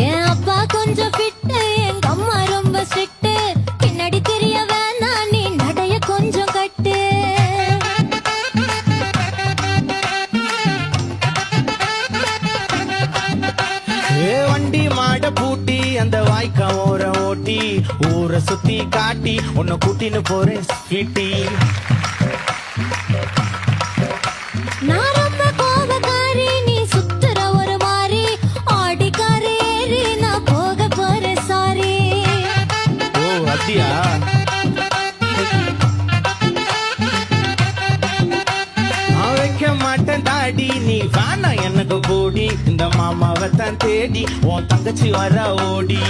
என் அப்பா கொஞ்சம் ஃபிட்டு, எங்க அம்மா ரொம்ப ஸ்ட்ரிக்ட். பின்னாடி தெரிய வேணாம், நீ நடைய கொஞ்சம் கட்டு. வண்டி மாட பூட்டி அந்த வாய்க்கா ஓர ஓட்டி ஊரை சுத்தி காட்டி உன்னை கூட்டின்னு போறேன் ஸ்வீட்டி. நான் ரொம்ப கோபக்காரி, நீ சுத்துற ஒரு மாறி. ஆடிக்காரி ஏறி நான் போக போறேன் சாரி. ஓ அப்படியா? நான் வைக்க மாட்டேன் தாடி, நீ வேணா எனக்கு போடி. இந்த மாமாவை தான் தேடி உன் தங்கச்சி வர ஓடி.